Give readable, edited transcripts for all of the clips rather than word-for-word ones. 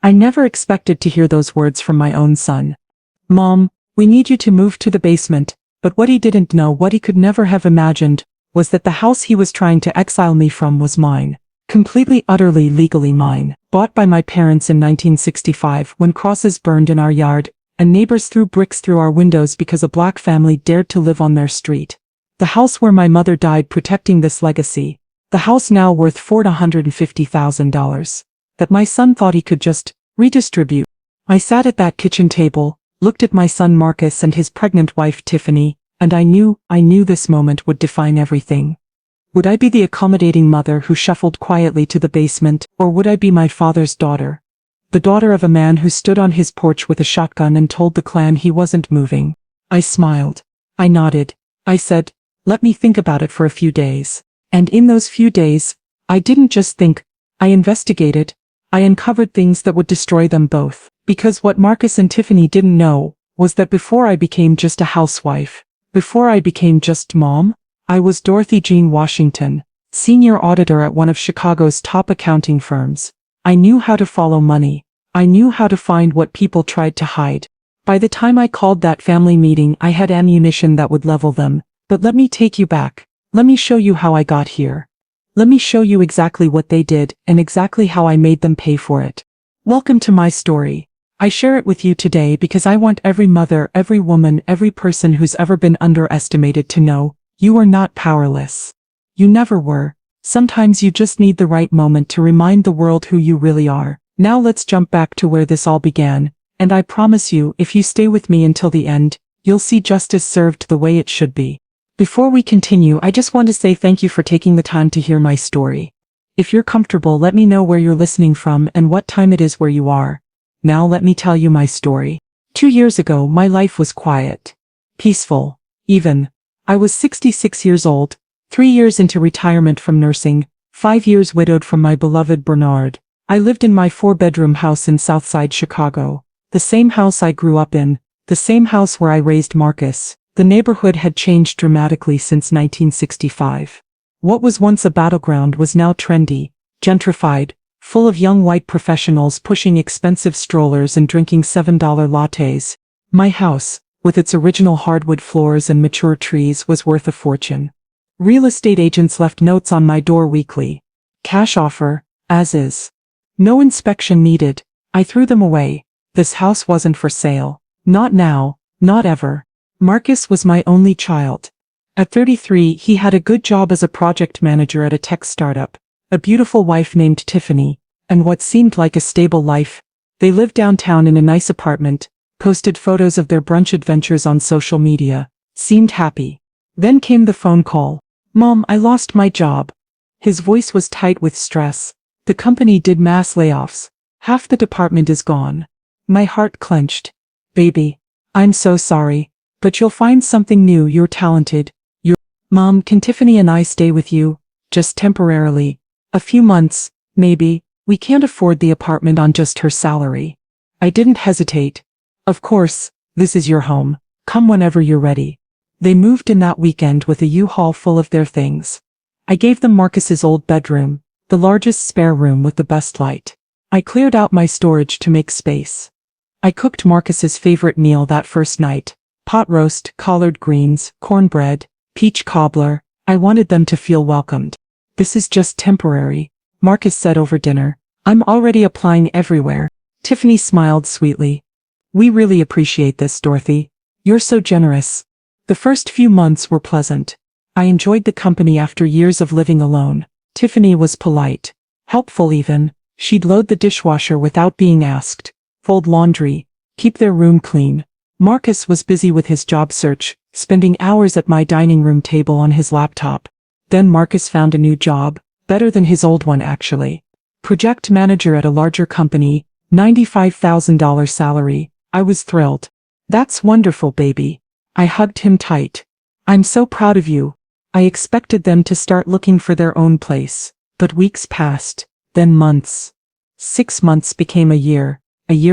I never expected to hear those words from my own son. Mom, we need you to move to the basement, but what he didn't know, what he could never have imagined, was that the house he was trying to exile me from was mine. Completely, utterly, legally mine. Bought by my parents in 1965 when crosses burned in our yard, and neighbors threw bricks through our windows because a black family dared to live on their street. The house where my mother died protecting this legacy. The house now worth $450,000. That my son thought he could just redistribute. I sat at that kitchen table, looked at my son Marcus and his pregnant wife Tiffany, and I knew this moment would define everything. Would I be the accommodating mother who shuffled quietly to the basement, or would I be my father's daughter? The daughter of a man who stood on his porch with a shotgun and told the clan he wasn't moving. I smiled. I nodded. I said, let me think about it for a few days. And in those few days, I didn't just think, I investigated. I uncovered things that would destroy them both. Because what Marcus and Tiffany didn't know was that before I became just a housewife, before I became just mom, I was Dorothy Jean Washington, senior auditor at one of Chicago's top accounting firms. I knew how to follow money. I knew how to find what people tried to hide. By the time I called that family meeting, I had ammunition that would level them. But let me take you back. Let me show you how I got here. Let me show you exactly what they did and exactly how I made them pay for it. Welcome to my story. I share it with you today because I want every mother, every woman, every person who's ever been underestimated to know, you are not powerless. You never were. Sometimes you just need the right moment to remind the world who you really are. Now let's jump back to where this all began, and I promise you, if you stay with me until the end, you'll see justice served the way it should be. Before we continue, I just want to say thank you for taking the time to hear my story. If you're comfortable, let me know where you're listening from and what time it is where you are. Now let me tell you my story. 2 years ago, my life was quiet. Peaceful. Even. I was 66 years old, 3 years into retirement from nursing, 5 years widowed from my beloved Bernard. I lived in my 4-bedroom house in Southside Chicago, the same house I grew up in, the same house where I raised Marcus. The neighborhood had changed dramatically since 1965. What was once a battleground was now trendy, gentrified, full of young white professionals pushing expensive strollers and drinking $7 lattes. My house, with its original hardwood floors and mature trees, was worth a fortune. Real estate agents left notes on my door weekly. Cash offer, as is. No inspection needed. I threw them away. This house wasn't for sale. Not now, not ever. Marcus was my only child. At 33, he had a good job as a project manager at a tech startup, a beautiful wife named Tiffany, and what seemed like a stable life. They lived downtown in a nice apartment, posted photos of their brunch adventures on social media, seemed happy. Then came the phone call. Mom, I lost my job. His voice was tight with stress. The company did mass layoffs. Half the department is gone. My heart clenched. Baby, I'm so sorry, but you'll find something new. You're talented. Mom, can Tiffany and I stay with you? Just temporarily. A few months, maybe. We can't afford the apartment on just her salary. I didn't hesitate. Of course, this is your home. Come whenever you're ready. They moved in that weekend with a U-Haul full of their things. I gave them Marcus's old bedroom, the largest spare room with the best light. I cleared out my storage to make space. I cooked Marcus's favorite meal that first night. Pot roast, collard greens, cornbread, peach cobbler. I wanted them to feel welcomed. This is just temporary, Marcus said over dinner. I'm already applying everywhere. Tiffany smiled sweetly. We really appreciate this, Dorothy. You're so generous. The first few months were pleasant. I enjoyed the company after years of living alone. Tiffany was polite, helpful even. She'd load the dishwasher without being asked, fold laundry, keep their room clean. Marcus was busy with his job search, spending hours at my dining room table on his laptop. Then Marcus found a new job, better than his old one actually. Project manager at a larger company, $95,000 salary. I was thrilled. That's wonderful, baby. I hugged him tight. I'm so proud of you. I expected them to start looking for their own place. But weeks passed, then months. 6 months became a year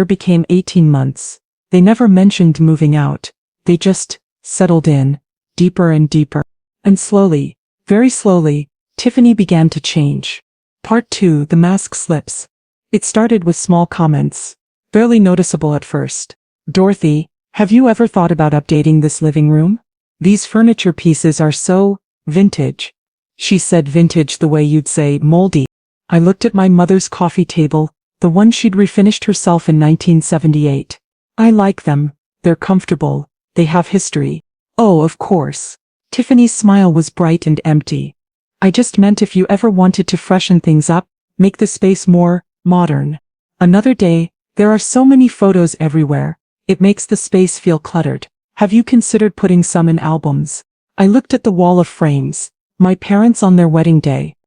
became 18 months. They never mentioned moving out. They just settled in, deeper and deeper. And slowly, very slowly, Tiffany began to change. Part 2, the mask slips. It started with small comments, barely noticeable at first. Dorothy, have you ever thought about updating this living room? These furniture pieces are so vintage. She said vintage the way you'd say moldy. I looked at my mother's coffee table, the one she'd refinished herself in 1978. I like them. They're comfortable. They have history. Oh, of course. Tiffany's smile was bright and empty. I just meant if you ever wanted to freshen things up, make the space more modern. Another day, there are so many photos everywhere. It makes the space feel cluttered. Have you considered putting some in albums? I looked at the wall of frames. My parents on their wedding day.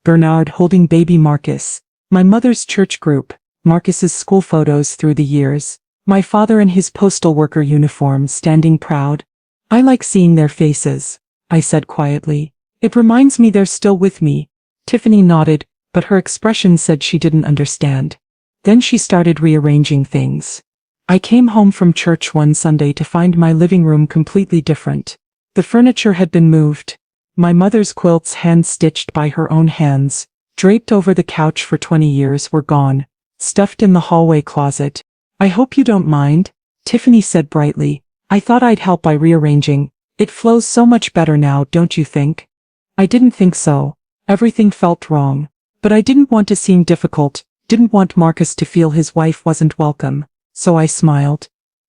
Bernard holding baby Marcus. My mother's church group. Marcus's school photos through the years. My father in his postal worker uniform standing proud. I like seeing their faces, I said quietly. It reminds me they're still with me. Tiffany nodded, but her expression said she didn't understand. Then she started rearranging things. I came home from church one Sunday to find my living room completely different. The furniture had been moved. My mother's quilts, hand-stitched by her own hands, draped over the couch for 20 years, were gone, stuffed in the hallway closet. I hope you don't mind, Tiffany said brightly. I thought I'd help by rearranging. It flows so much better now, don't you think? I didn't think so. Everything felt wrong. But I didn't want to seem difficult, didn't want Marcus to feel his wife wasn't welcome, so I smiled.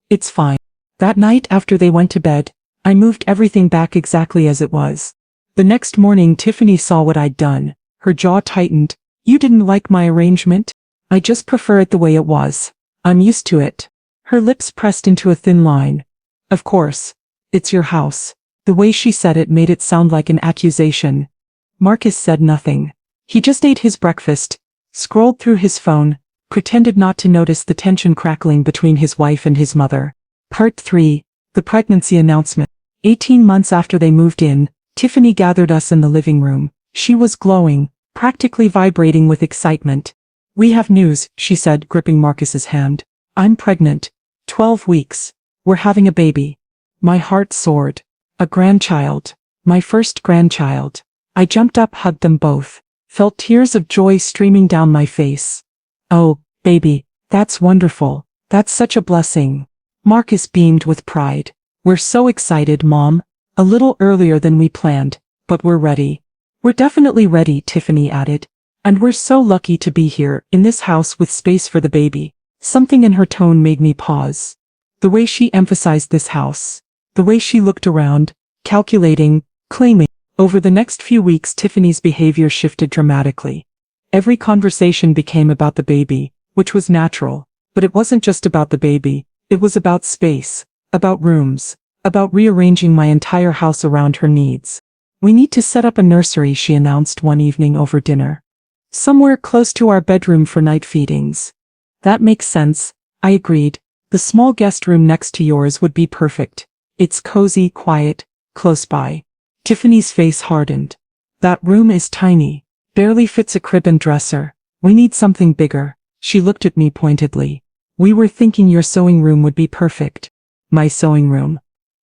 It's fine. That night after they went to bed, I moved everything back exactly as it was. The next morning Tiffany saw what I'd done. Her jaw tightened. You didn't like my arrangement? I just prefer it the way it was. I'm used to it. Her lips pressed into a thin line. Of course. It's your house. The way she said it made it sound like an accusation. Marcus said nothing. He just ate his breakfast, scrolled through his phone, pretended not to notice the tension crackling between his wife and his mother. Part 3. The pregnancy announcement. 18 months after they moved in, Tiffany gathered us in the living room. She was glowing, practically vibrating with excitement. We have news, she said, gripping Marcus's hand. I'm pregnant. 12 weeks. We're having a baby. My heart soared. A grandchild. My first grandchild. I jumped up, hugged them both. Felt tears of joy streaming down my face. Oh, baby, that's wonderful. That's such a blessing. Marcus beamed with pride. We're so excited, Mom. A little earlier than we planned, but we're ready. We're definitely ready, Tiffany added. And we're so lucky to be here, in this house with space for the baby. Something in her tone made me pause. The way she emphasized this house. The way she looked around, calculating, claiming. Over the next few weeks Tiffany's behavior shifted dramatically. Every conversation became about the baby, which was natural, but it wasn't just about the baby, it was about space, about rooms, about rearranging my entire house around her needs. We need to set up a nursery, she announced one evening over dinner. Somewhere close to our bedroom for night feedings. That makes sense, I agreed. The small guest room next to yours would be perfect. It's cozy, quiet, close by. Tiffany's face hardened. That room is tiny. Barely fits a crib and dresser. We need something bigger. She looked at me pointedly. We were thinking your sewing room would be perfect. My sewing room.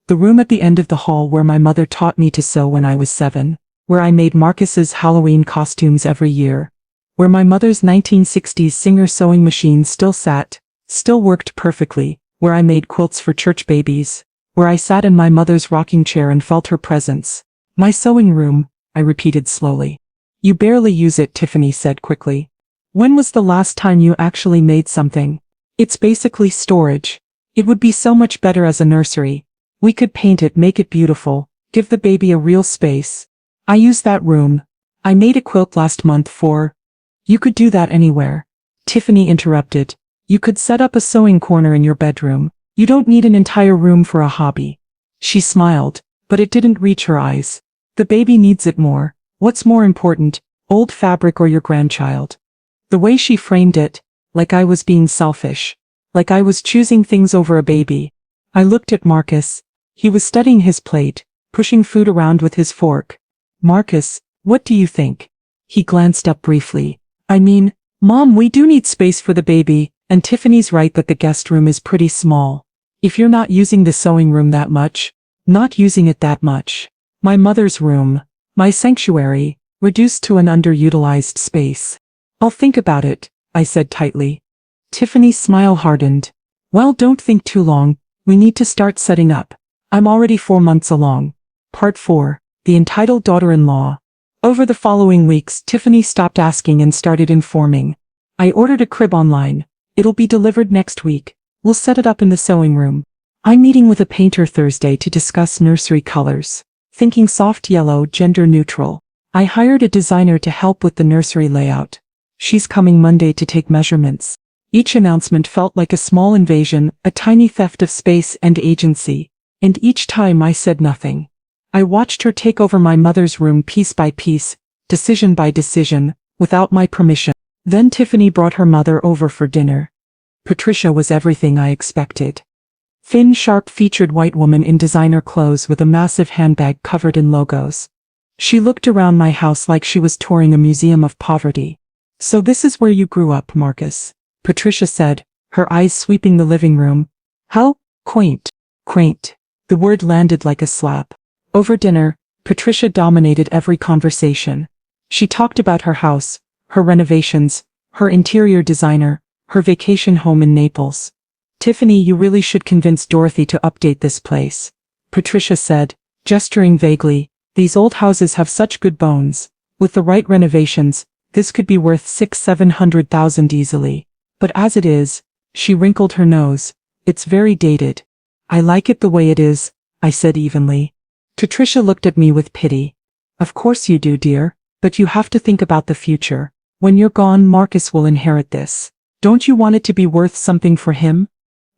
The room at the end of the hall where my mother taught me to sew when I was 7. Where I made Marcus's Halloween costumes every year. Where my mother's 1960s Singer sewing machine still sat, still worked perfectly. Where I made quilts for church babies. Where I sat in my mother's rocking chair and felt her presence. My sewing room, I repeated slowly. You barely use it, Tiffany said quickly. When was the last time you actually made something? It's basically storage. It would be so much better as a nursery. We could paint it, make it beautiful, give the baby a real space. I use that room. I made a quilt last month for... You could do that anywhere. Tiffany interrupted. You could set up a sewing corner in your bedroom. You don't need an entire room for a hobby. She smiled, but it didn't reach her eyes. The baby needs it more. What's more important, old fabric or your grandchild? The way she framed it, like I was being selfish. Like I was choosing things over a baby. I looked at Marcus. He was studying his plate, pushing food around with his fork. Marcus, what do you think? He glanced up briefly. I mean, Mom, we do need space for the baby, and Tiffany's right that the guest room is pretty small. If you're not using the sewing room that much, not using it that much. My mother's room, my sanctuary, reduced to an underutilized space. I'll think about it, I said tightly. Tiffany's smile hardened. Well, don't think too long. We need to start setting up. I'm already 4 months along. Part 4. The Entitled Daughter-in-Law. Over the following weeks, Tiffany stopped asking and started informing. I ordered a crib online. It'll be delivered next week. We'll set it up in the sewing room. I'm meeting with a painter Thursday to discuss nursery colors. Thinking soft yellow, gender neutral. I hired a designer to help with the nursery layout. She's coming Monday to take measurements. Each announcement felt like a small invasion, a tiny theft of space and agency. And each time I said nothing. I watched her take over my mother's room piece by piece, decision by decision, without my permission. Then Tiffany brought her mother over for dinner. Patricia was everything I expected. Thin, sharp-featured white woman in designer clothes with a massive handbag covered in logos. She looked around my house like she was touring a museum of poverty. So this is where you grew up, Marcus, Patricia said, her eyes sweeping the living room. How quaint. Quaint. The word landed like a slap. Over dinner, Patricia dominated every conversation. She talked about her house, her renovations, her interior designer, her vacation home in Naples. Tiffany, you really should convince Dorothy to update this place, Patricia said, gesturing vaguely. These old houses have such good bones. With the right renovations, this could be worth 600,000-700,000 easily. But as it is, she wrinkled her nose, it's very dated. I like it the way it is, I said evenly. Patricia looked at me with pity. Of course you do, dear, but you have to think about the future. When you're gone, Marcus will inherit this. Don't you want it to be worth something for him?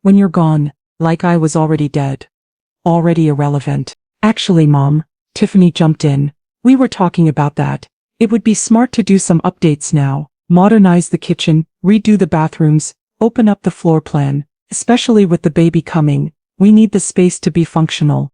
When you're gone, like I was already dead. Already irrelevant. Actually, Mom, Tiffany jumped in. We were talking about that. It would be smart to do some updates now. Modernize the kitchen, redo the bathrooms, open up the floor plan. Especially with the baby coming, we need the space to be functional.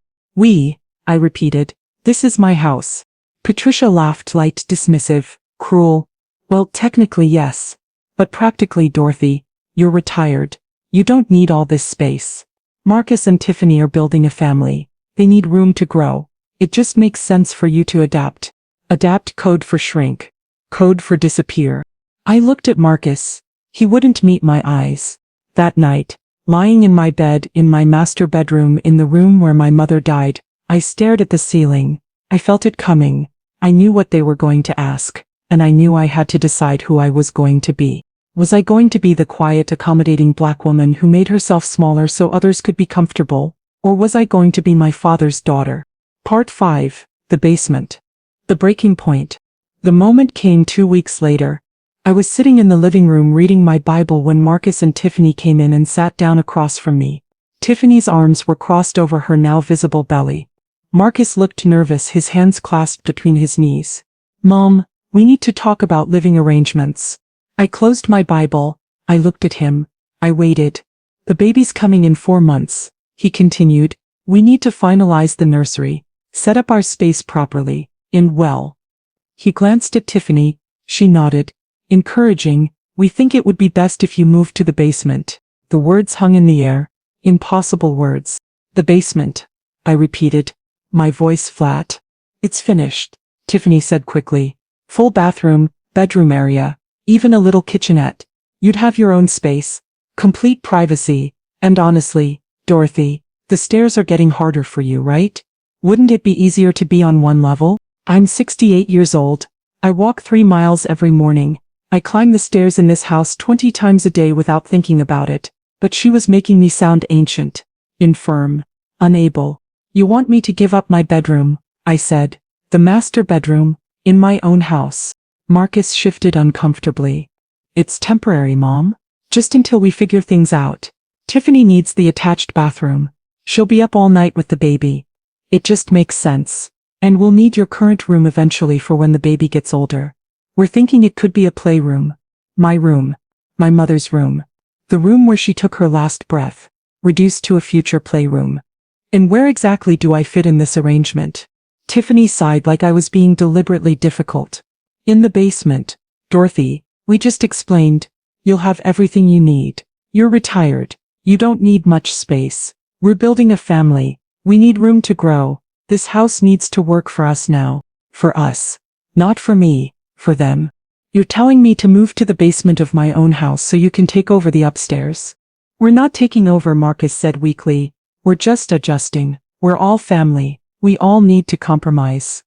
I repeated. This is my house. Patricia laughed, light, dismissive, cruel. Well, technically yes. But practically, Dorothy, you're retired. You don't need all this space. Marcus and Tiffany are building a family. They need room to grow. It just makes sense for you to adapt. Adapt, code for shrink. Code for disappear. I looked at Marcus. He wouldn't meet my eyes. That night, lying in my bed in my master bedroom in the room where my mother died, I stared at the ceiling. I felt it coming. I knew what they were going to ask, and I knew I had to decide who I was going to be. Was I going to be the quiet, accommodating black woman who made herself smaller so others could be comfortable, or was I going to be my father's daughter? Part 5. The Basement. The Breaking Point. The moment came 2 weeks later. I was sitting in the living room reading my Bible when Marcus and Tiffany came in and sat down across from me. Tiffany's arms were crossed over her now visible belly. Marcus looked nervous, his hands clasped between his knees. Mom, we need to talk about living arrangements. I closed my Bible. I looked at him. I waited. The baby's coming in 4 months, he continued. We need to finalize the nursery, set up our space properly, well. He glanced at Tiffany. She nodded. Encouraging, we think it would be best if you moved to the basement. The words hung in the air. Impossible words. The basement, I repeated, my voice flat. It's finished, Tiffany said quickly. Full bathroom, bedroom area, even a little kitchenette. You'd have your own space, complete privacy, and honestly, Dorothy, the stairs are getting harder for you, right? Wouldn't it be easier to be on one level? I'm 68 years old. I walk 3 miles every morning. I climb the stairs in this house 20 times a day without thinking about it. But she was making me sound ancient, infirm, unable. You want me to give up my bedroom, I said. The master bedroom, in my own house. Marcus shifted uncomfortably. It's temporary, Mom. Just until we figure things out. Tiffany needs the attached bathroom. She'll be up all night with the baby. It just makes sense. And we'll need your current room eventually for when the baby gets older. We're thinking it could be a playroom. My room. My mother's room. The room where she took her last breath. Reduced to a future playroom. And where exactly do I fit in this arrangement? Tiffany sighed like I was being deliberately difficult. In the basement, Dorothy, we just explained. You'll have everything you need. You're retired. You don't need much space. We're building a family. We need room to grow. This house needs to work for us now. For us. Not for me. For them. You're telling me to move to the basement of my own house so you can take over the upstairs? We're not taking over, Marcus said weakly. We're just adjusting. We're all family. We all need to compromise.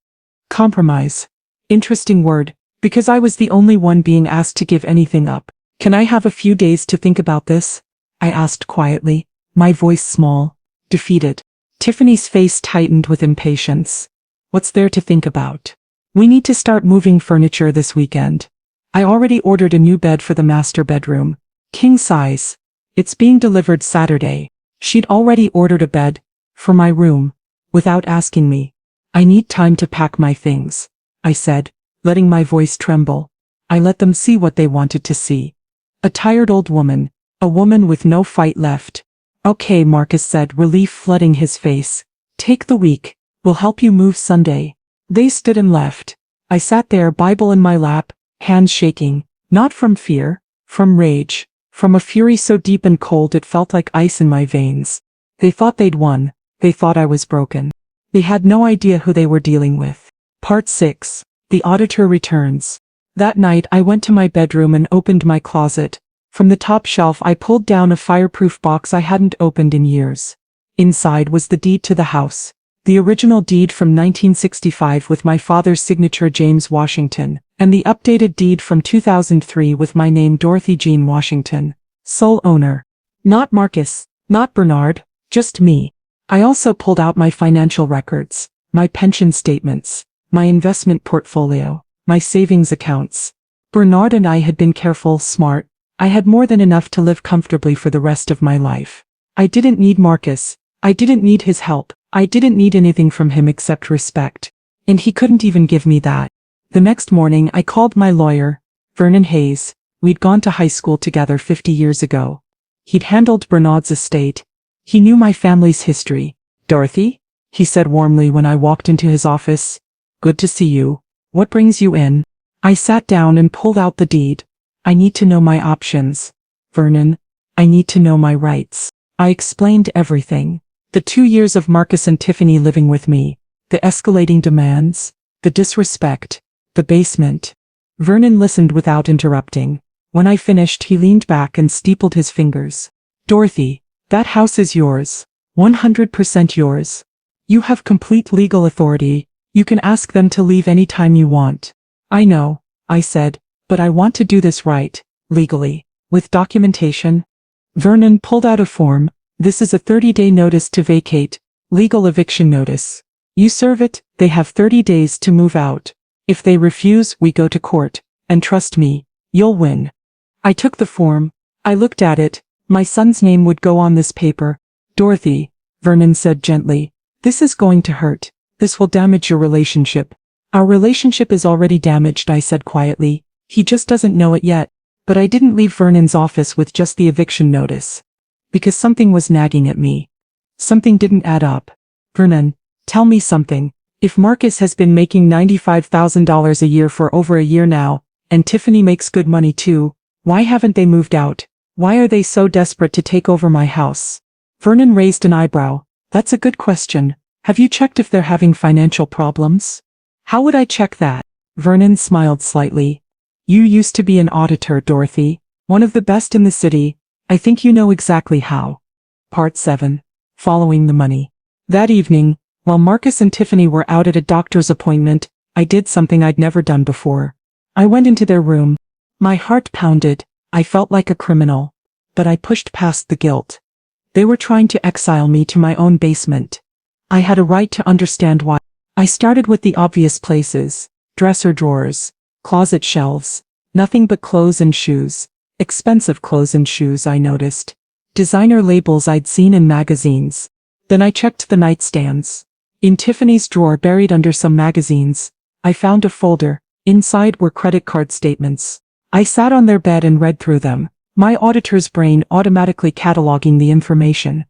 Compromise. Interesting word, because I was the only one being asked to give anything up. Can I have a few days to think about this? I asked quietly, my voice small, defeated. Tiffany's face tightened with impatience. What's there to think about? We need to start moving furniture this weekend. I already ordered a new bed for the master bedroom. King size. It's being delivered Saturday. She'd already ordered a bed for my room without asking me. I need time to pack my things, I said, letting my voice tremble. I let them see what they wanted to see. A tired old woman, a woman with no fight left. Okay, Marcus said, relief flooding his face. Take the week. We'll help you move Sunday. They stood and left. I sat there, Bible in my lap, hands shaking, not from fear, from rage, from a fury so deep and cold it felt like ice in my veins. They thought they'd won. They thought I was broken. They had no idea who they were dealing with. Part 6. The auditor returns. That night I went to my bedroom and opened my closet. From the top shelf I pulled down a fireproof box I hadn't opened in years. Inside was the deed to the house. The original deed from 1965 with my father's signature James Washington, and the updated deed from 2003 with my name Dorothy Jean Washington. Sole owner. Not Marcus, not Bernard, just me. I also pulled out my financial records, my pension statements, my investment portfolio, my savings accounts. Bernard and I had been careful, smart. I had more than enough to live comfortably for the rest of my life. I didn't need Marcus. I didn't need his help. I didn't need anything from him except respect. And he couldn't even give me that. The next morning I called my lawyer, Vernon Hayes. We'd gone to high school together 50 years ago. He'd handled Bernard's estate. He knew my family's history. Dorothy? He said warmly when I walked into his office. Good to see you. What brings you in? I sat down and pulled out the deed. I need to know my options. Vernon, I need to know my rights. I explained everything. The 2 years of Marcus and Tiffany living with me, the escalating demands, the disrespect, the basement. Vernon listened without interrupting. When I finished, he leaned back and steepled his fingers. Dorothy, that house is yours. 100% yours. You have complete legal authority. You can ask them to leave any time you want. I know, I said, but I want to do this right, legally, with documentation. Vernon pulled out a form. This is a 30-day notice to vacate, legal eviction notice. You serve it, they have 30 days to move out. If they refuse, we go to court, and trust me, you'll win. I took the form. I looked at it. My son's name would go on this paper. Dorothy, Vernon said gently, this is going to hurt. This will damage your relationship. Our relationship is already damaged, I said quietly. He just doesn't know it yet. But I didn't leave Vernon's office with just the eviction notice. Because something was nagging at me. Something didn't add up. Vernon, tell me something. If Marcus has been making $95,000 a year for over a year now, and Tiffany makes good money too, why haven't they moved out? Why are they so desperate to take over my house? Vernon raised an eyebrow. That's a good question. Have you checked if they're having financial problems? How would I check that? Vernon smiled slightly. You used to be an auditor, Dorothy. One of the best in the city. I think you know exactly how. Part 7. Following the money. That evening, while Marcus and Tiffany were out at a doctor's appointment, I did something I'd never done before. I went into their room. My heart pounded. I felt like a criminal. But I pushed past the guilt. They were trying to exile me to my own basement. I had a right to understand why. I started with the obvious places. Dresser drawers. Closet shelves. Nothing but clothes and shoes. Expensive clothes and shoes, I noticed. Designer labels I'd seen in magazines. Then I checked the nightstands. In Tiffany's drawer, buried under some magazines, I found a folder. Inside were credit card statements. I sat on their bed and read through them, my auditor's brain automatically cataloging the information.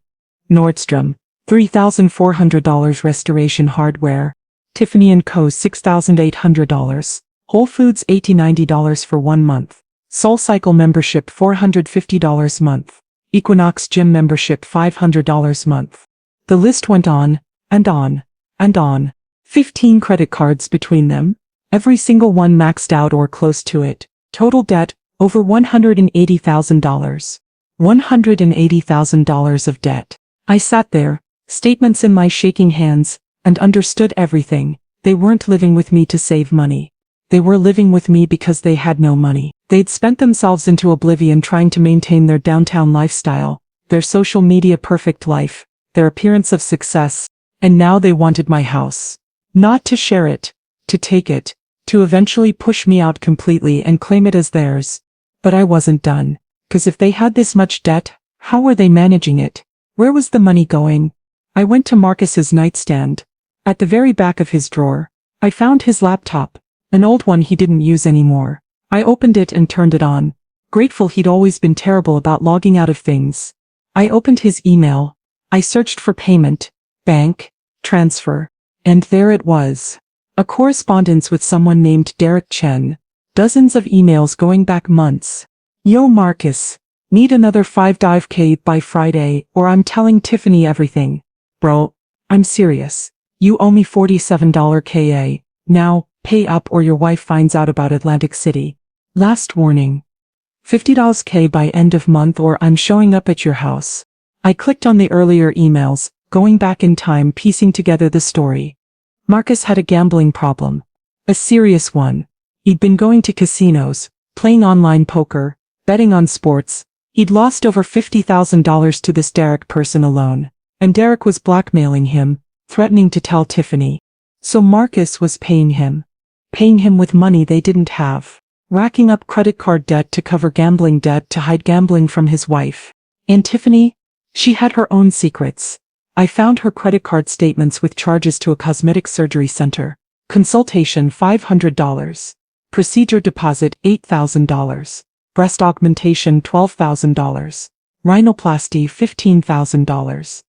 Nordstrom, $3,400 restoration hardware. Tiffany & Co. $6,800. Whole Foods $80-90 for 1 month. SoulCycle membership $450 month. Equinox Gym membership $500 month. The list went on, and on, and on. 15 credit cards between them. Every single one maxed out or close to it. Total debt, over $180,000. $180,000 of debt. I sat there, statements in my shaking hands, and understood everything. They weren't living with me to save money. They were living with me because they had no money. They'd spent themselves into oblivion trying to maintain their downtown lifestyle, their social media perfect life, their appearance of success, and now they wanted my house. Not to share it, to take it, to eventually push me out completely and claim it as theirs. But I wasn't done. 'Cause if they had this much debt, how were they managing it? Where was the money going? I went to Marcus's nightstand. At the very back of his drawer, I found his laptop, an old one he didn't use anymore. I opened it and turned it on, grateful he'd always been terrible about logging out of things. I opened his email. I searched for payment, bank, transfer, and there it was. A correspondence with someone named Derek Chen. Dozens of emails going back months. Yo Marcus, need another $5K by Friday or I'm telling Tiffany everything. Bro, I'm serious. You owe me $47 KA. Now, pay up or your wife finds out about Atlantic City. Last warning. $50 K by end of month or I'm showing up at your house. I clicked on the earlier emails, going back in time piecing together the story. Marcus had a gambling problem. A serious one. He'd been going to casinos, playing online poker, betting on sports. He'd lost over $50,000 to this Derek person alone. And Derek was blackmailing him, threatening to tell Tiffany. So Marcus was paying him. Paying him with money they didn't have. Racking up credit card debt to cover gambling debt to hide gambling from his wife. And Tiffany? She had her own secrets. I found her credit card statements with charges to a cosmetic surgery center. Consultation $500. Procedure deposit $8,000. Breast augmentation $12,000. Rhinoplasty $15,000.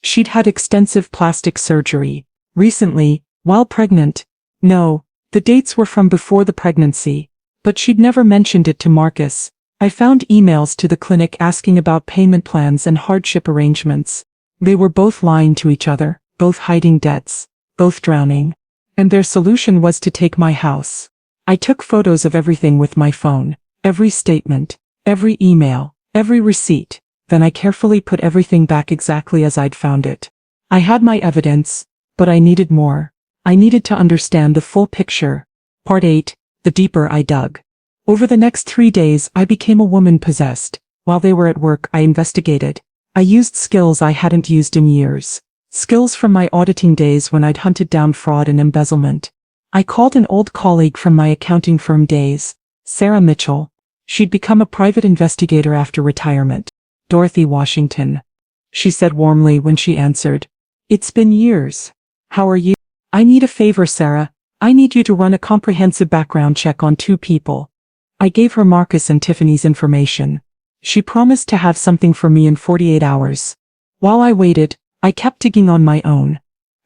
She'd had extensive plastic surgery. Recently, while pregnant. No, the dates were from before the pregnancy. But she'd never mentioned it to Marcus. I found emails to the clinic asking about payment plans and hardship arrangements. They were both lying to each other, both hiding debts, both drowning. And their solution was to take my house. I took photos of everything with my phone, every statement, every email, every receipt. Then I carefully put everything back exactly as I'd found it. I had my evidence, but I needed more. I needed to understand the full picture. Part 8, the deeper I dug. Over the next 3 days I became a woman possessed. While they were at work I investigated. I used skills I hadn't used in years. Skills from my auditing days when I'd hunted down fraud and embezzlement. I called an old colleague from my accounting firm days, Sarah Mitchell. She'd become a private investigator after retirement. Dorothy Washington. She said warmly when she answered. It's been years. How are you? I need a favor, Sarah. I need you to run a comprehensive background check on 2 people. I gave her Marcus and Tiffany's information. She promised to have something for me in 48 hours. While I waited, I kept digging on my own.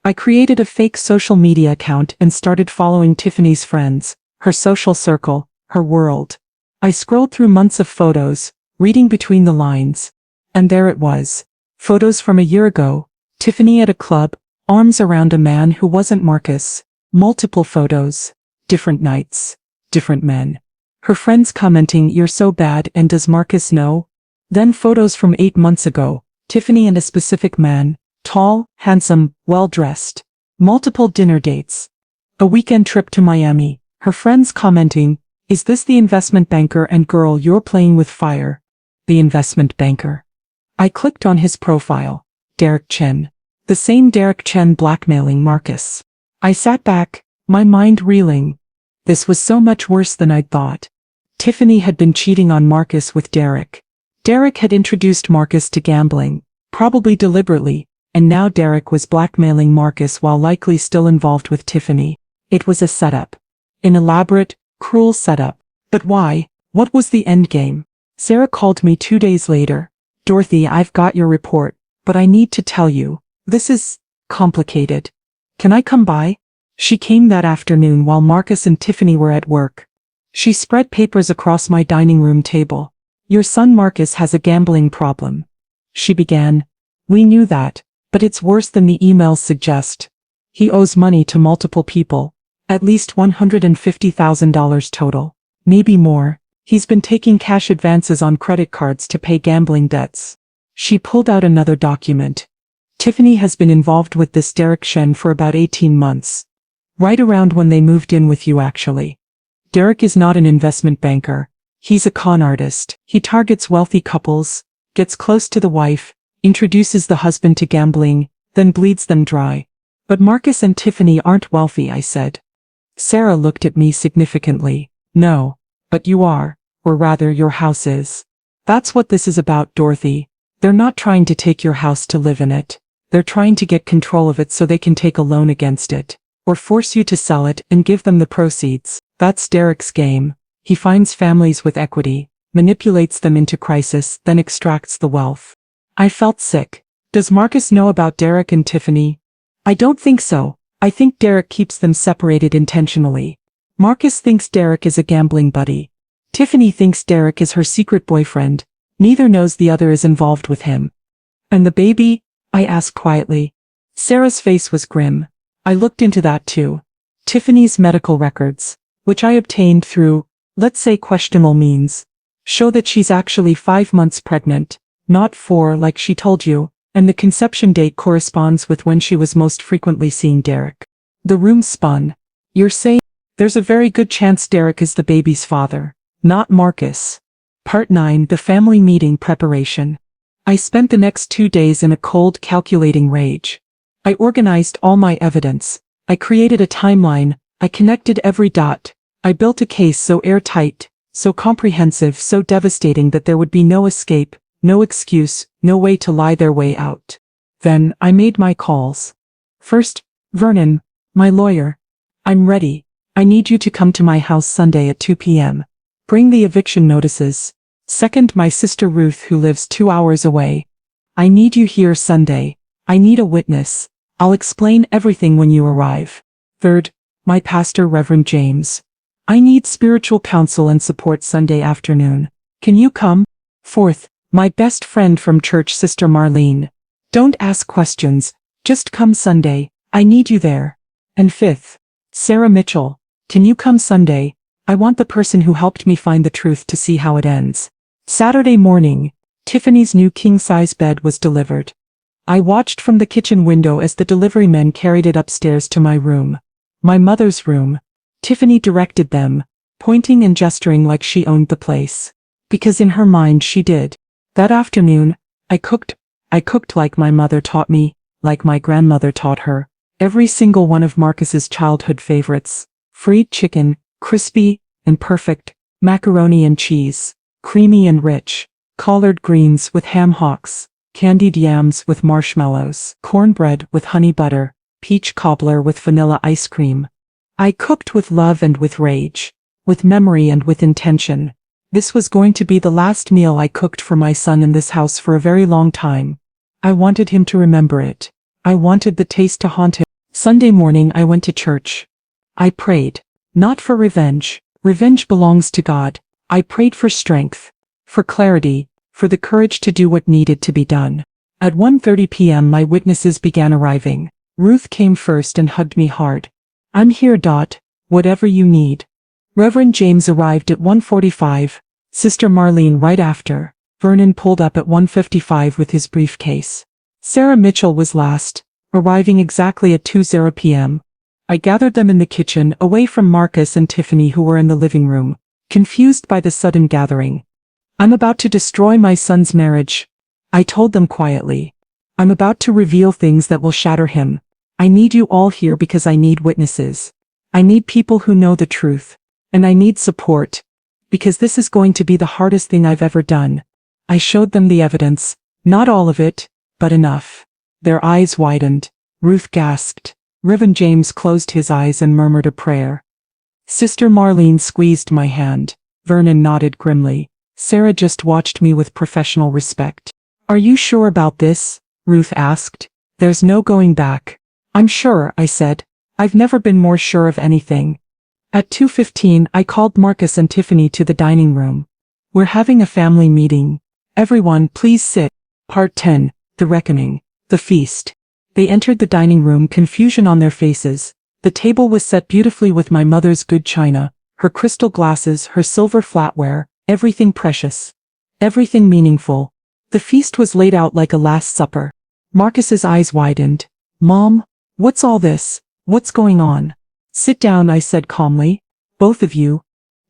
I created a fake social media account and started following Tiffany's friends, her social circle, her world. I scrolled through months of photos, reading between the lines. And there it was. Photos from a year ago. Tiffany at a club, arms around a man who wasn't Marcus. Multiple photos. Different nights. Different men. Her friends commenting, "You're so bad, and does Marcus know?" Then photos from 8 months ago. Tiffany and a specific man. Tall, handsome, well-dressed. Multiple dinner dates. A weekend trip to Miami. Her friends commenting, "Is this the investment banker and girl you're playing with fire?" The investment banker. I clicked on his profile. Derek Chen. The same Derek Chen blackmailing Marcus. I sat back, my mind reeling. This was so much worse than I'd thought. Tiffany had been cheating on Marcus with Derek. Derek had introduced Marcus to gambling, probably deliberately, and now Derek was blackmailing Marcus while likely still involved with Tiffany. It was a setup. An elaborate, cruel setup. But why? What was the endgame? Sarah called me 2 days later. "Dorothy, I've got your report, but I need to tell you, this is complicated. Can I come by?" She came that afternoon while Marcus and Tiffany were at work. She spread papers across my dining room table. "Your son Marcus has a gambling problem," she began. "We knew that, but it's worse than the emails suggest. He owes money to multiple people, At least $150,000 total. Maybe more. He's been taking cash advances on credit cards to pay gambling debts. She pulled out another document. Tiffany has been involved with this Derek Shen for about 18 months. Right around when they moved in with you actually. Derek is not an investment banker. He's a con artist. He targets wealthy couples, gets close to the wife, introduces the husband to gambling, then bleeds them dry. But Marcus and Tiffany aren't wealthy, I said. Sarah looked at me significantly. No, but you are, or rather your house is. That's what this is about, Dorothy. They're not trying to take your house to live in it. They're trying to get control of it so they can take a loan against it, or force you to sell it and give them the proceeds. That's Derek's game. He finds families with equity, manipulates them into crisis, then extracts the wealth. I felt sick. Does Marcus know about Derek and Tiffany? I don't think so. I think Derek keeps them separated intentionally. Marcus thinks Derek is a gambling buddy. Tiffany thinks Derek is her secret boyfriend. Neither knows the other is involved with him. And the baby? I asked quietly. Sarah's face was grim. I looked into that too. Tiffany's medical records, which I obtained through, let's say, questionable means, show that she's actually 5 months pregnant, not 4 like she told you, and the conception date corresponds with when she was most frequently seeing Derek. The room spun. You're saying there's a very good chance Derek is the baby's father, not Marcus. Part 9: The Family Meeting Preparation. I spent the next 2 days in a cold, calculating rage. I organized all my evidence. I created a timeline. I connected every dot. I built a case so airtight, so comprehensive, so devastating that there would be no escape, no excuse, no way to lie their way out. Then, I made my calls. First, Vernon, my lawyer. I'm ready. I need you to come to my house Sunday at 2 p.m. Bring the eviction notices. Second, my sister Ruth, who lives 2 hours away. I need you here Sunday. I need a witness. I'll explain everything when you arrive. Third, my pastor Reverend James. I need spiritual counsel and support Sunday afternoon. Can you come? Fourth, my best friend from church, Sister Marlene. Don't ask questions. Just come Sunday. I need you there. And fifth, Sarah Mitchell. Can you come Sunday? I want the person who helped me find the truth to see how it ends. Saturday morning, Tiffany's new king-size bed was delivered. I watched from the kitchen window as the delivery men carried it upstairs to my room. My mother's room. Tiffany directed them, pointing and gesturing like she owned the place. Because in her mind she did. That afternoon, I cooked like my mother taught me, like my grandmother taught her. Every single one of Marcus's childhood favorites. Fried chicken, crispy and perfect, macaroni and cheese, creamy and rich, collard greens with ham hocks, candied yams with marshmallows, cornbread with honey butter, peach cobbler with vanilla ice cream. I cooked with love and with rage, with memory and with intention. This was going to be the last meal I cooked for my son in this house for a very long time. I wanted him to remember it. I wanted the taste to haunt him. Sunday morning I went to church. I prayed. Not for revenge. Revenge belongs to God. I prayed for strength, for clarity, for the courage to do what needed to be done. At 1:30 p.m. my witnesses began arriving. Ruth came first and hugged me hard. I'm here, Dot. Whatever you need. Reverend James arrived at 1:45. Sister Marlene right after. Vernon pulled up at 1:55 with his briefcase. Sarah Mitchell was last, arriving exactly at 2:00 p.m. I gathered them in the kitchen, away from Marcus and Tiffany, who were in the living room, confused by the sudden gathering. I'm about to destroy my son's marriage, I told them quietly. I'm about to reveal things that will shatter him. I need you all here because I need witnesses. I need people who know the truth. And I need support. Because this is going to be the hardest thing I've ever done. I showed them the evidence. Not all of it, but enough. Their eyes widened. Ruth gasped. Reverend James closed his eyes and murmured a prayer. Sister Marlene squeezed my hand. Vernon nodded grimly. Sarah just watched me with professional respect. Are you sure about this? Ruth asked. There's no going back. I'm sure, I said. I've never been more sure of anything. At 2:15 I called Marcus and Tiffany to the dining room. We're having a family meeting. Everyone, please sit. Part 10, The Reckoning, The Feast. They entered the dining room, confusion on their faces. The table was set beautifully with my mother's good china, her crystal glasses, her silver flatware, everything precious. Everything meaningful. The feast was laid out like a Last Supper. Marcus's eyes widened. Mom, what's all this? What's going on? Sit down, I said calmly. Both of you.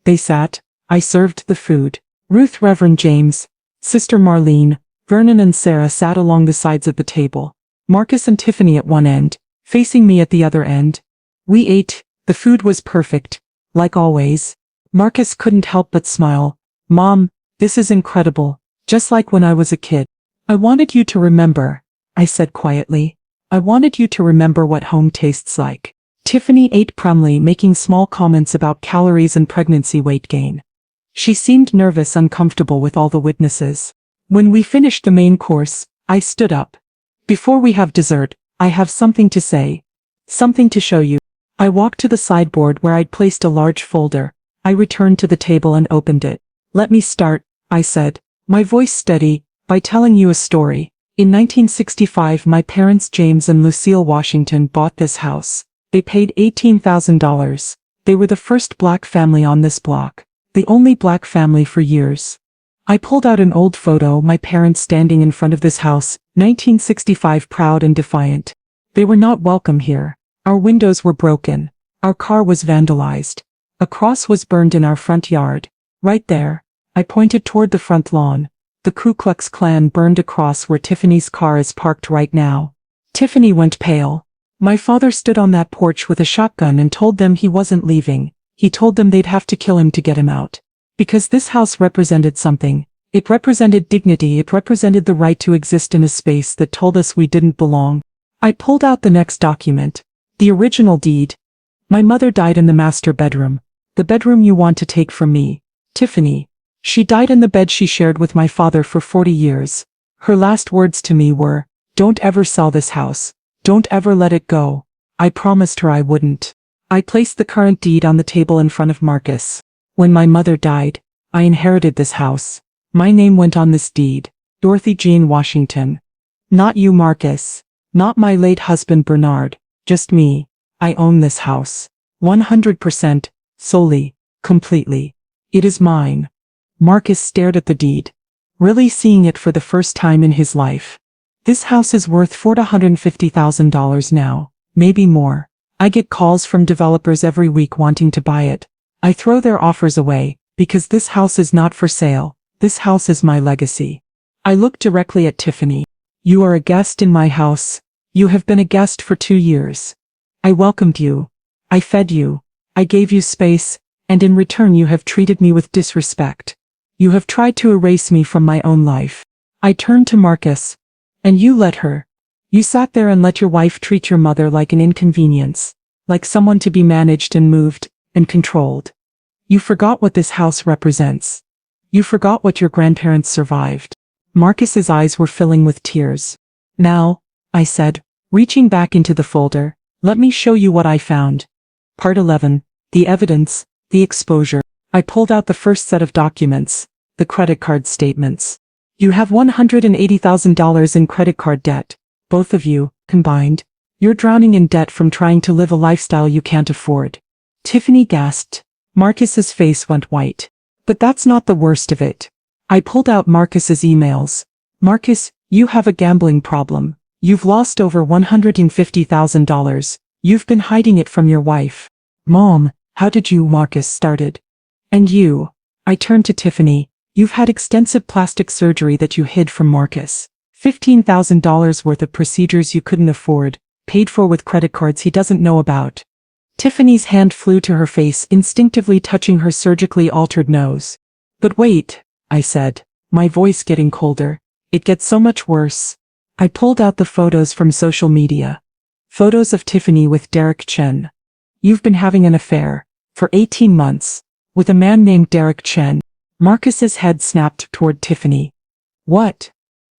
They sat. I served the food. Ruth, Reverend James, Sister Marlene, Vernon and Sarah sat along the sides of the table. Marcus and Tiffany at one end, facing me at the other end. We ate. The food was perfect. Like always. Marcus couldn't help but smile. Mom, this is incredible. Just like when I was a kid. I wanted you to remember, I said quietly. I wanted you to remember what home tastes like. Tiffany ate primly, making small comments about calories and pregnancy weight gain. She seemed nervous, uncomfortable with all the witnesses. When we finished the main course, I stood up. Before we have dessert, I have something to say. Something to show you. I walked to the sideboard where I'd placed a large folder. I returned to the table and opened it. Let me start, I said, my voice steady, by telling you a story. In 1965, my parents James and Lucille Washington bought this house. They paid $18,000. They were the first black family on this block. The only black family for years. I pulled out an old photo, my parents standing in front of this house, 1965, proud and defiant. They were not welcome here. Our windows were broken. Our car was vandalized. A cross was burned in our front yard. Right there. I pointed toward the front lawn. The Ku Klux Klan burned a cross where Tiffany's car is parked right now. Tiffany went pale. My father stood on that porch with a shotgun and told them he wasn't leaving. He told them they'd have to kill him to get him out. Because this house represented something. It represented dignity. It represented the right to exist in a space that told us we didn't belong. I pulled out the next document. The original deed. My mother died in the master bedroom. The bedroom you want to take from me. Tiffany. She died in the bed she shared with my father for 40 years. Her last words to me were, "Don't ever sell this house. Don't ever let it go." I promised her I wouldn't. I placed the current deed on the table in front of Marcus. When my mother died, I inherited this house. My name went on this deed. Dorothy Jean Washington. Not you, Marcus. Not my late husband Bernard. Just me. I own this house. 100%, solely, completely. It is mine. Marcus stared at the deed, really seeing it for the first time in his life. This house is worth $450,000 now, maybe more. I get calls from developers every week wanting to buy it. I throw their offers away, because this house is not for sale. This house is my legacy. I looked directly at Tiffany. You are a guest in my house. You have been a guest for 2 years. I welcomed you. I fed you. I gave you space, and in return you have treated me with disrespect. You have tried to erase me from my own life. I turned to Marcus. And you let her. You sat there and let your wife treat your mother like an inconvenience, like someone to be managed and moved, and controlled. You forgot what this house represents. You forgot what your grandparents survived. Marcus's eyes were filling with tears. Now, I said, reaching back into the folder, let me show you what I found. Part 11, the evidence, the exposure. I pulled out the first set of documents, the credit card statements. You have $180,000 in credit card debt, both of you, combined. You're drowning in debt from trying to live a lifestyle you can't afford. Tiffany gasped. Marcus's face went white. But that's not the worst of it. I pulled out Marcus's emails. Marcus, you have a gambling problem. You've lost over $150,000. You've been hiding it from your wife. Mom, how did you? Marcus started. And you. I turned to Tiffany. You've had extensive plastic surgery that you hid from Marcus. $15,000 worth of procedures you couldn't afford, paid for with credit cards he doesn't know about. Tiffany's hand flew to her face, instinctively touching her surgically altered nose. But wait, I said, my voice getting colder. It gets so much worse. I pulled out the photos from social media. Photos of Tiffany with Derek Chen. You've been having an affair, for 18 months, with a man named Derek Chen. Marcus's head snapped toward Tiffany. What?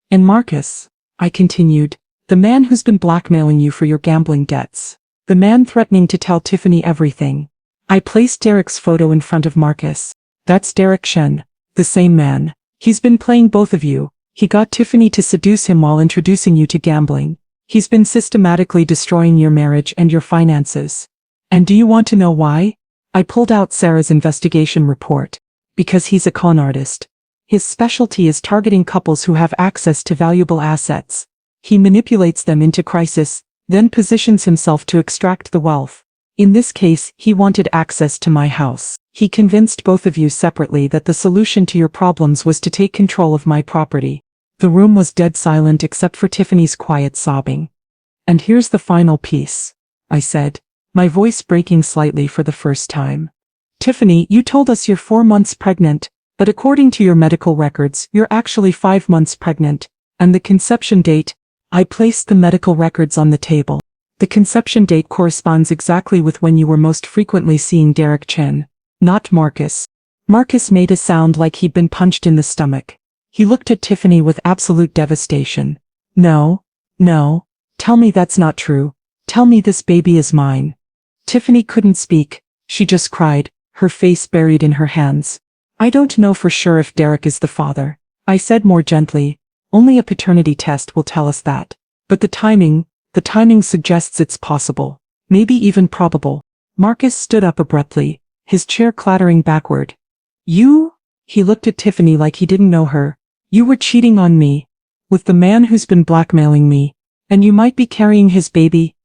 And Marcus, I continued, the man who's been blackmailing you for your gambling debts. The man threatening to tell Tiffany everything. I placed Derek's photo in front of Marcus. That's Derek Chen, the same man. He's been playing both of you. He got Tiffany to seduce him while introducing you to gambling. He's been systematically destroying your marriage and your finances. And do you want to know why? I pulled out Sarah's investigation report. Because he's a con artist. His specialty is targeting couples who have access to valuable assets. He manipulates them into crisis, then positions himself to extract the wealth. In this case, he wanted access to my house. He convinced both of you separately that the solution to your problems was to take control of my property. The room was dead silent except for Tiffany's quiet sobbing. And here's the final piece, I said, my voice breaking slightly for the first time. Tiffany, you told us you're 4 months pregnant, but according to your medical records, you're actually 5 months pregnant. And the conception date? I placed the medical records on the table. The conception date corresponds exactly with when you were most frequently seeing Derek Chen, not Marcus. Marcus made a sound like he'd been punched in the stomach. He looked at Tiffany with absolute devastation. No, tell me that's not true. Tell me this baby is mine. Tiffany couldn't speak. She just cried, her face buried in her hands. I don't know for sure if Derek is the father, I said more gently. Only a paternity test will tell us that. But the timing suggests it's possible, maybe even probable. Marcus stood up abruptly, his chair clattering backward. You? He looked at Tiffany like he didn't know her. You were cheating on me. With the man who's been blackmailing me. And you might be carrying his baby.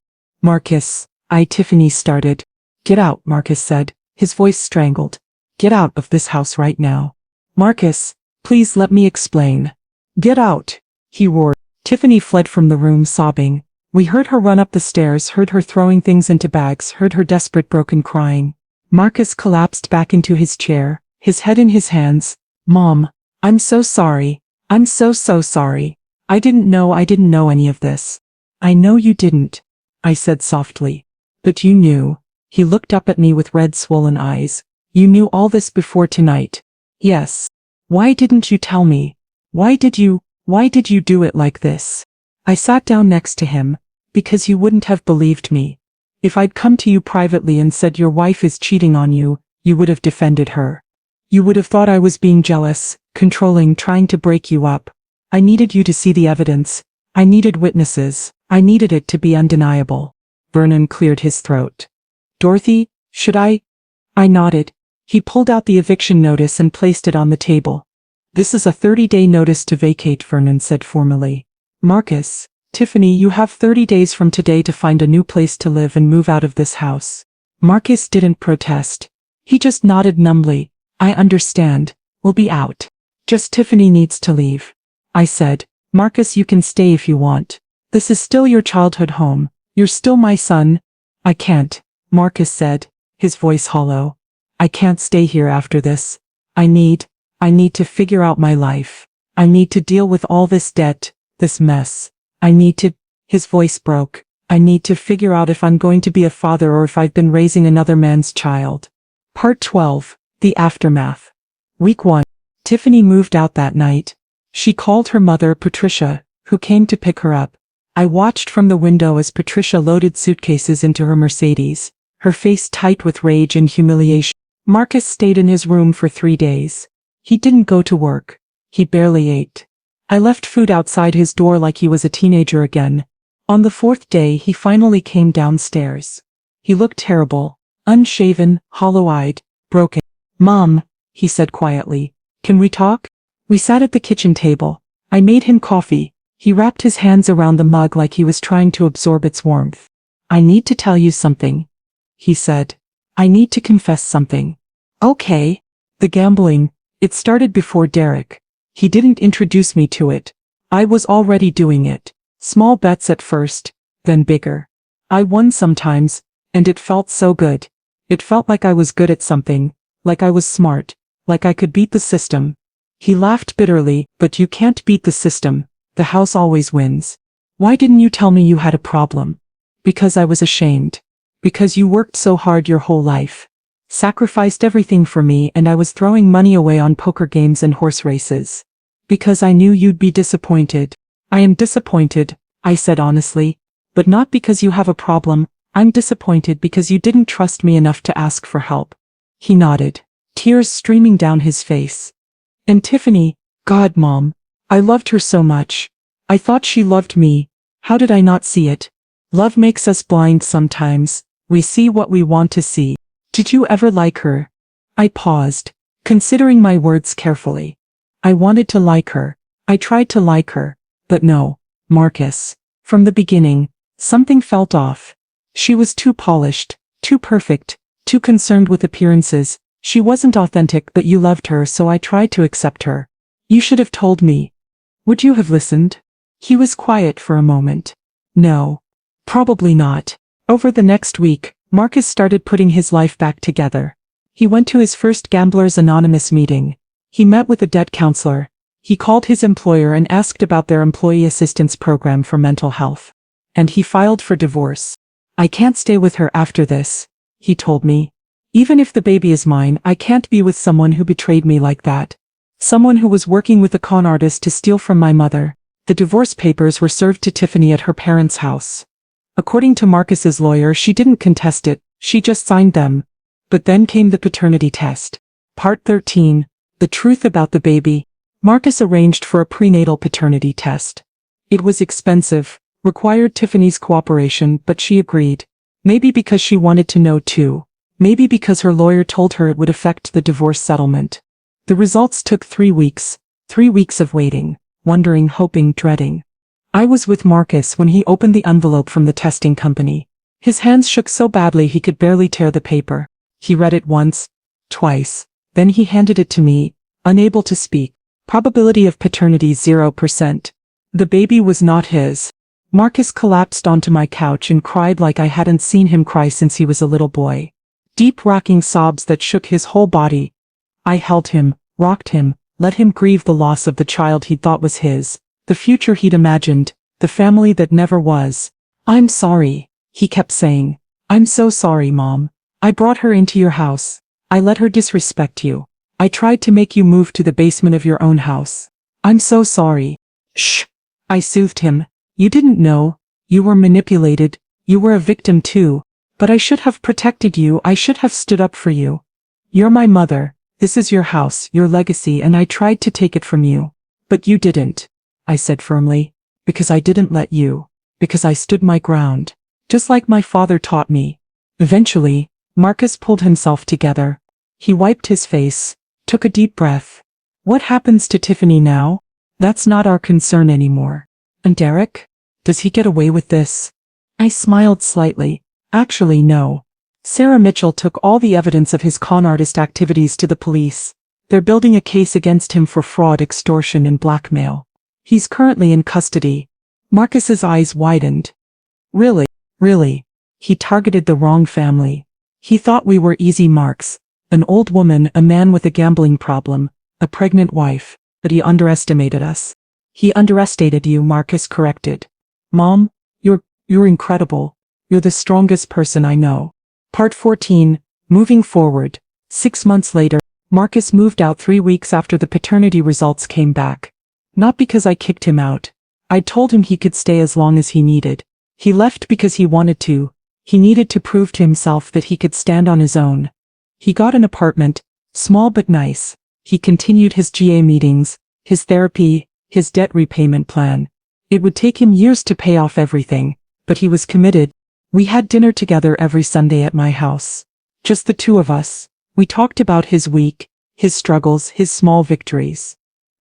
Marcus, Tiffany started. Get out, Marcus said, his voice strangled. Get out of this house right now. Marcus, please let me explain. Get out, he roared. Tiffany fled from the room sobbing. We heard her run up the stairs, heard her throwing things into bags, heard her desperate broken crying. Marcus collapsed back into his chair, his head in his hands. Mom, I'm so sorry. I'm so sorry. I didn't know any of this. I know you didn't, I said softly. But you knew. He looked up at me with red swollen eyes. You knew all this before tonight. Yes. Why didn't you tell me? Why did you do it like this? I sat down next to him. Because you wouldn't have believed me. If I'd come to you privately and said your wife is cheating on you, you would have defended her. You would have thought I was being jealous, controlling, trying to break you up. I needed you to see the evidence. I needed witnesses. I needed it to be undeniable. Vernon cleared his throat. Dorothy, should I? I nodded. He pulled out the eviction notice and placed it on the table. This is a 30-day notice to vacate, Vernon said formally. Marcus, Tiffany, you have 30 days from today to find a new place to live and move out of this house. Marcus didn't protest. He just nodded numbly. I understand. We'll be out. Just Tiffany needs to leave. I said, Marcus, you can stay if you want. This is still your childhood home. You're still my son. I can't, Marcus said, his voice hollow. I can't stay here after this. I need to figure out my life. I need to deal with all this debt, this mess. His voice broke. I need to figure out if I'm going to be a father or if I've been raising another man's child. Part 12, The Aftermath. Week 1. Tiffany moved out that night. She called her mother, Patricia, who came to pick her up. I watched from the window as Patricia loaded suitcases into her Mercedes, her face tight with rage and humiliation. Marcus stayed in his room for 3 days. He didn't go to work. He barely ate. I left food outside his door like he was a teenager again. On the 4th day, he finally came downstairs. He looked terrible, unshaven, hollow-eyed, broken. Mom, he said quietly, can we talk? We sat at the kitchen table. I made him coffee. He wrapped his hands around the mug like he was trying to absorb its warmth. I need to tell you something, he said. I need to confess something. Okay. The gambling, it started before Derek. He didn't introduce me to it. I was already doing it. Small bets at first, then bigger. I won sometimes, and it felt so good. It felt like I was good at something, like I was smart, like I could beat the system. He laughed bitterly, but you can't beat the system. The house always wins. Why didn't you tell me you had a problem? Because I was ashamed. Because you worked so hard your whole life. Sacrificed everything for me, and I was throwing money away on poker games and horse races. Because I knew you'd be disappointed. I am disappointed, I said honestly. But not because you have a problem. I'm disappointed because you didn't trust me enough to ask for help. He nodded, tears streaming down his face. And Tiffany, God, Mom, I loved her so much. I thought she loved me. How did I not see it? Love makes us blind sometimes. We see what we want to see. Did you ever like her? I paused, considering my words carefully. I wanted to like her. I tried to like her. But no, Marcus. From the beginning, something felt off. She was too polished, too perfect, too concerned with appearances. She wasn't authentic, but you loved her, so I tried to accept her. You should have told me. Would you have listened? He was quiet for a moment. No. Probably not. Over the next week, Marcus started putting his life back together. He went to his first Gamblers Anonymous meeting. He met with a debt counselor. He called his employer and asked about their employee assistance program for mental health. And he filed for divorce. I can't stay with her after this, he told me. Even if the baby is mine, I can't be with someone who betrayed me like that. Someone who was working with a con artist to steal from my mother. The divorce papers were served to Tiffany at her parents' house. According to Marcus's lawyer, she didn't contest it, she just signed them. But then came the paternity test. Part 13. The truth about the baby. Marcus arranged for a prenatal paternity test. It was expensive, required Tiffany's cooperation, but she agreed. Maybe because she wanted to know too. Maybe because her lawyer told her it would affect the divorce settlement. The results took 3 weeks. 3 weeks of waiting, wondering, hoping, dreading. I was with Marcus when he opened the envelope from the testing company. His hands shook so badly he could barely tear the paper. He read it once, twice, then he handed it to me, unable to speak. Probability of paternity 0%. The baby was not his. Marcus collapsed onto my couch and cried like I hadn't seen him cry since he was a little boy. Deep rocking sobs that shook his whole body. I held him, rocked him, let him grieve the loss of the child he thought was his, the future he'd imagined, the family that never was. I'm sorry, he kept saying. I'm so sorry, Mom. I brought her into your house. I let her disrespect you. I tried to make you move to the basement of your own house. I'm so sorry. Shh. I soothed him. You didn't know. You were manipulated. You were a victim too. But I should have protected you. I should have stood up for you. You're my mother. This is your house, your legacy, and I tried to take it from you. But you didn't, I said firmly. Because I didn't let you. Because I stood my ground. Just like my father taught me. Eventually, Marcus pulled himself together. He wiped his face, took a deep breath. What happens to Tiffany now? That's not our concern anymore. And Derek? Does he get away with this? I smiled slightly. Actually, no. Sarah Mitchell took all the evidence of his con artist activities to the police. They're building a case against him for fraud, extortion, and blackmail. He's currently in custody. Marcus's eyes widened. Really? Really? He targeted the wrong family. He thought we were easy marks. An old woman, a man with a gambling problem, a pregnant wife, but he underestimated us. He underestimated you, Marcus corrected. Mom, you're incredible. You're the strongest person I know. Part 14. Moving forward. 6 months later, Marcus moved out 3 weeks after the paternity results came back. Not because I kicked him out. I told him he could stay as long as he needed. He left because he wanted to. He needed to prove to himself that he could stand on his own. He got an apartment, small but nice. He continued his GA meetings, his therapy, his debt repayment plan. It would take him years to pay off everything, but he was committed. We had dinner together every Sunday at my house. Just the two of us. We talked about his week, his struggles, his small victories.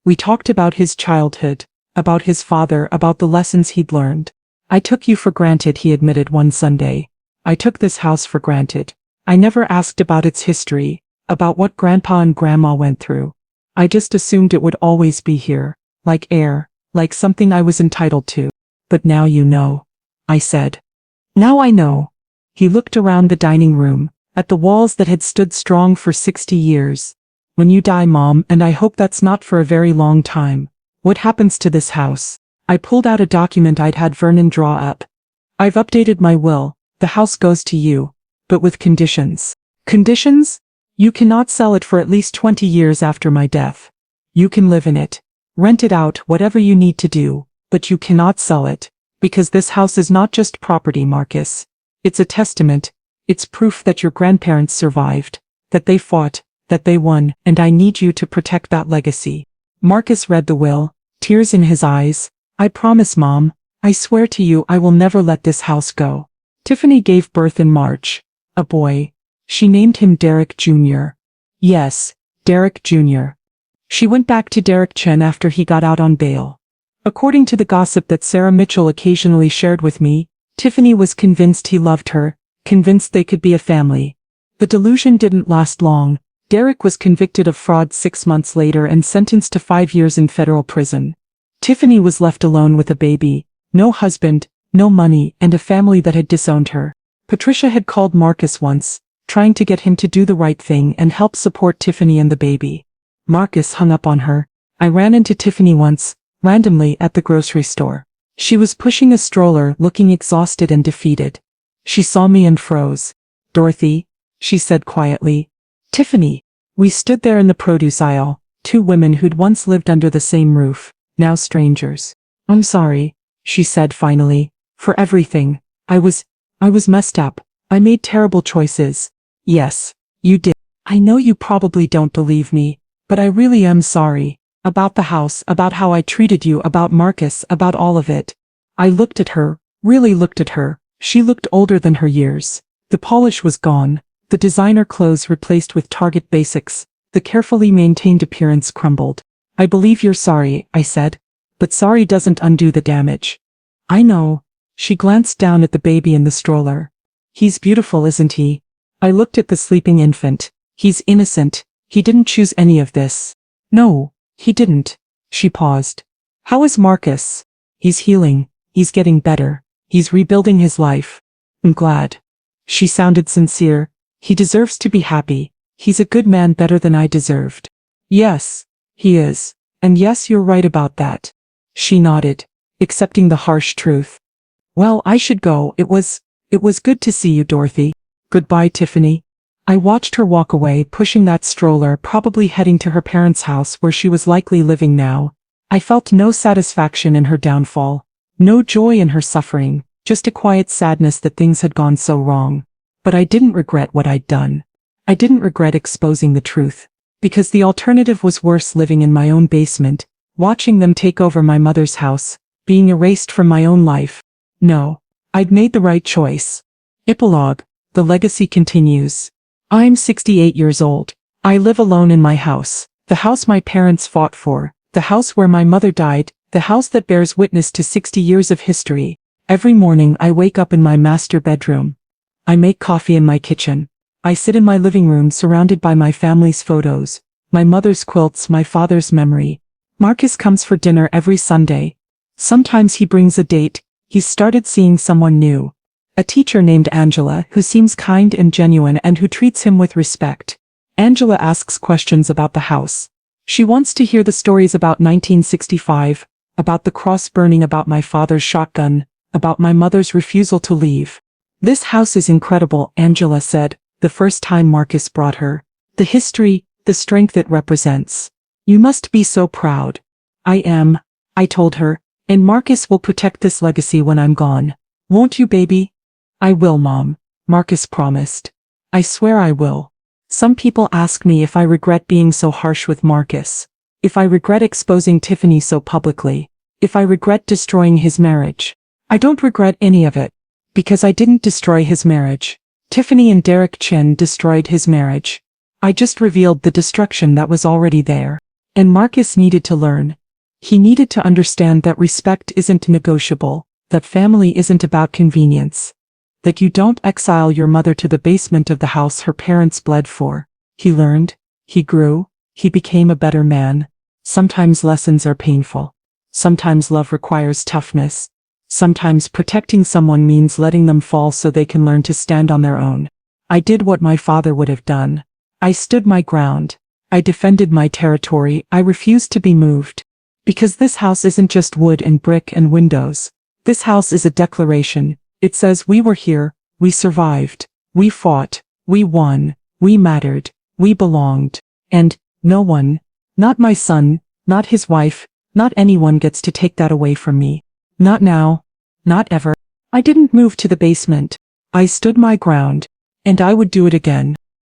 We talked about his childhood, about his father, about the lessons he'd learned. I took you for granted, he admitted one Sunday. I took this house for granted. I never asked about its history, about what Grandpa and Grandma went through. I just assumed it would always be here, like air, like something I was entitled to. But now you know, I said. Now I know. He looked around the dining room, at the walls that had stood strong for 60 years. When you die, Mom, and I hope that's not for a very long time, what happens to this house? I pulled out a document I'd had Vernon draw up. I've updated my will. The house goes to you, but with conditions. Conditions? You cannot sell it for at least 20 years after my death. You can live in it, rent it out, whatever you need to do, but you cannot sell it, because this house is not just property, Marcus. It's a testament. It's proof that your grandparents survived, that they fought, that they won, and I need you to protect that legacy. Marcus read the will, tears in his eyes. I promise, Mom. I swear to you I will never let this house go. Tiffany gave birth in March. A boy. She named him Derek Jr. Yes, Derek Jr. She went back to Derek Chen after he got out on bail. According to the gossip that Sarah Mitchell occasionally shared with me, Tiffany was convinced he loved her, convinced they could be a family. The delusion didn't last long. Derek was convicted of fraud 6 months later and sentenced to 5 years in federal prison. Tiffany was left alone with a baby, no husband, no money, and a family that had disowned her. Patricia had called Marcus once, trying to get him to do the right thing and help support Tiffany and the baby. Marcus hung up on her. I ran into Tiffany once, randomly at the grocery store. She was pushing a stroller, looking exhausted and defeated. She saw me and froze. "Dorothy," she said quietly. "Tiffany." We stood there in the produce aisle, 2 women who'd once lived under the same roof, now strangers. "I'm sorry," she said finally, "for everything. I was messed up. I made terrible choices." "Yes, you did. I know you probably don't believe me, but I really am sorry. About the house, about how I treated you, about Marcus, about all of it." I looked at her, really looked at her. She looked older than her years. The polish was gone, the designer clothes replaced with Target basics, the carefully maintained appearance crumbled. "I believe you're sorry," I said. "But sorry doesn't undo the damage." "I know." She glanced down at the baby in the stroller. "He's beautiful, isn't he?" I looked at the sleeping infant. "He's innocent. He didn't choose any of this." "No, he didn't." She paused. "How is Marcus?" "He's healing. He's getting better. He's rebuilding his life." "I'm glad." She sounded sincere. "He deserves to be happy. He's a good man, better than I deserved." "Yes, he is. And yes, you're right about that." She nodded, accepting the harsh truth. "Well, I should go. It was good to see you, Dorothy." "Goodbye, Tiffany." I watched her walk away, pushing that stroller, probably heading to her parents' house where she was likely living now. I felt no satisfaction in her downfall, no joy in her suffering, just a quiet sadness that things had gone so wrong. But I didn't regret what I'd done. I didn't regret exposing the truth, because the alternative was worse: living in my own basement, watching them take over my mother's house, being erased from my own life. No, I'd made the right choice. Epilogue. The legacy continues. I'm 68 years old. I live alone in my house, the house my parents fought for, the house where my mother died, the house that bears witness to 60 years of history. Every morning I wake up in my master bedroom. I make coffee in my kitchen. I sit in my living room surrounded by my family's photos, my mother's quilts, my father's memory. Marcus comes for dinner every Sunday. Sometimes he brings a date. He's started seeing someone new. A teacher named Angela, who seems kind and genuine and who treats him with respect. Angela asks questions about the house. She wants to hear the stories about 1965, about the cross burning, about my father's shotgun, about my mother's refusal to leave. "This house is incredible," Angela said, the first time Marcus brought her. "The history, the strength it represents. You must be so proud." "I am," I told her, "and Marcus will protect this legacy when I'm gone. Won't you, baby?" "I will, Mom," Marcus promised. "I swear I will." Some people ask me if I regret being so harsh with Marcus, if I regret exposing Tiffany so publicly, if I regret destroying his marriage. I don't regret any of it, because I didn't destroy his marriage. Tiffany and Derek Chen destroyed his marriage. I just revealed the destruction that was already there. And Marcus needed to learn. He needed to understand that respect isn't negotiable, that family isn't about convenience, that you don't exile your mother to the basement of the house her parents bled for. He learned, he grew, he became a better man. Sometimes lessons are painful. Sometimes love requires toughness. Sometimes protecting someone means letting them fall so they can learn to stand on their own. I did what my father would have done. I stood my ground. I defended my territory. I refused to be moved. Because this house isn't just wood and brick and windows. This house is a declaration. It says we were here, we survived, we fought, we won, we mattered, we belonged. And no one, not my son, not his wife, not anyone gets to take that away from me. Not now, not ever. I didn't move to the basement. I stood my ground, and I would do it again.